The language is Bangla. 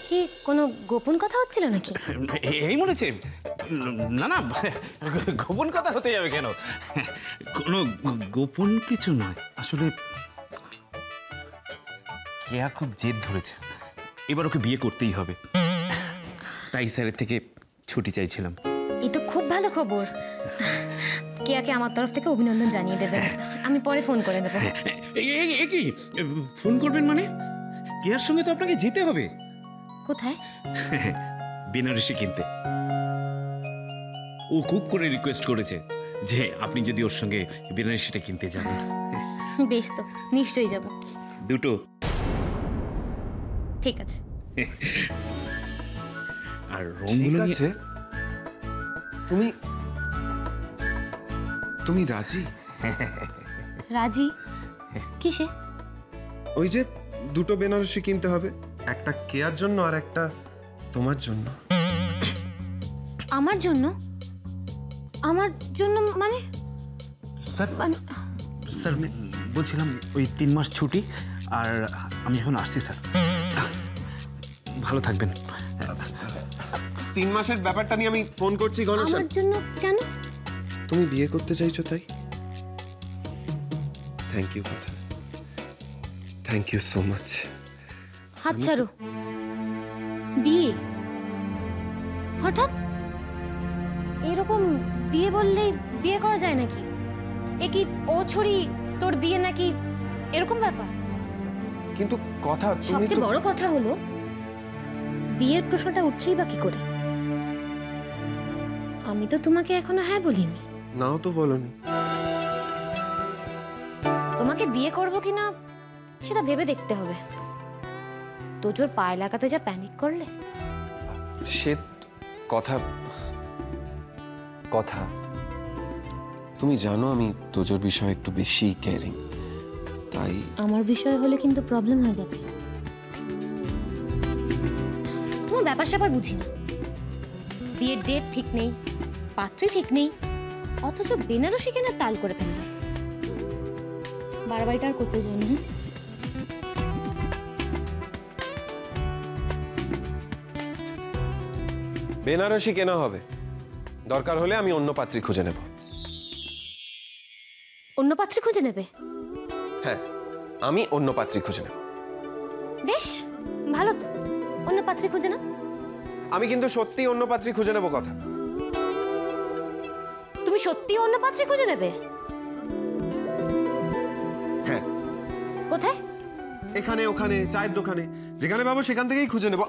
কি কোনো গোপন কথা হচ্ছিল নাকি? এই মনেছে? না না, গোপন কথা হতে যাবে কেন? কোনো গোপন কিছু নয়। আসলে কেয়া খুব জেদ ধরেছে, এবার ওকে বিয়ে করতেই হবে, তাই স্যারের থেকে ছুটি চাইছিলাম। এই তো খুব ভালো খবর। কেয়াকে আমার তরফ থেকে অভিনন্দন জানিয়ে দেবেন, আমি পরে ফোন করে দেবো। কি ফোন করবেন মানে? কেয়ার সঙ্গে তো আপনাকে যেতে হবে। কোথায়? বেনারসি কিনতে। ও খুব করে রিকোয়েস্ট করেছে যে আপনি যদি ওর সঙ্গে বেনারসিটা কিনতে যাবেন। বেশ, তো নিশ্চয়ই যাব। দুটো? ঠিক আছে। আর রংগুলো আছে। তুমি তুমি রাজি? রাজি কিসে? ওই যে দুটো বেনারসি কিনতে হবে, একটা কেয়ার জন্য আর একটা তোমার জন্য। আমার জন্য? আমার জন্য মানে? স্যার স্যার বলছিলাম ওই 3 মাস ছুটি, আর আমি এখন আসছি স্যার। ভালো থাকবেন। 3 মাসের ব্যাপারটা নিয়ে আমি ফোন করছি গণেশ। আমার জন্য কেন? তুমি বিয়ে করতে চাইছো তাই। থ্যাংক ইউ কথা, থ্যাংক ইউ সো মাচ। হাত ছাড়ো। বিয়ে হঠাৎ? এরকম বিয়ে বললে বিয়ে করা যায় নাকি? এ কি ও ছড়ি তোর বিয়ে নাকি এরকম ব্যাপার? কিন্তু কথা, সবচেয়ে বড় কথা হলো বিয়ের প্রশ্নটা উঠছেই বা কি করে? আমি তো তোমাকে এখনো হ্যাঁ বলিনি। নাও তো বলনি। তোমাকে বিয়ে করব কিনা সেটা ভেবে দেখতে হবে। তোজোর পায়ে লাগাতে যা প্যানিক করলে। সে কথা কথা তুমি জানো আমি তোজোর বিষয়ে একটু বেশি কেয়ারিং, তাই আমার বিষয় হলে কিন্তু প্রবলেম হয়ে যাবে। তোমার ব্যাপার স্যাপার বুঝি না। বিয়ের ডেট ঠিক নেই, পাত্রী ঠিক নেই, অথচ বেনারসি কেনার তাল করে ফেললে। বাড়াবাড়িটা আর করতে চাই না। বেনারসি কেনা হবে, দরকার হলে আমি অন্য পাত্রী খুঁজে নেব। অন্য পাত্রী খুঁজে নেবে? হ্যাঁ, আমি অন্য পাত্রী খুঁজে নেব। বেশ ভালো তো, অন্য পাত্রী খুঁজে না। আমি কিন্তু সত্যি অন্য পাত্রী খুঁজে নেব কথা। তুমি সত্যি অন্য পাত্রী খুঁজে নেবে? হ্যাঁ। কোথায়? এখানে, ওখানে, চায়ের দোকানে, যেখানে পাবো সেখান থেকেই খুঁজে নেব।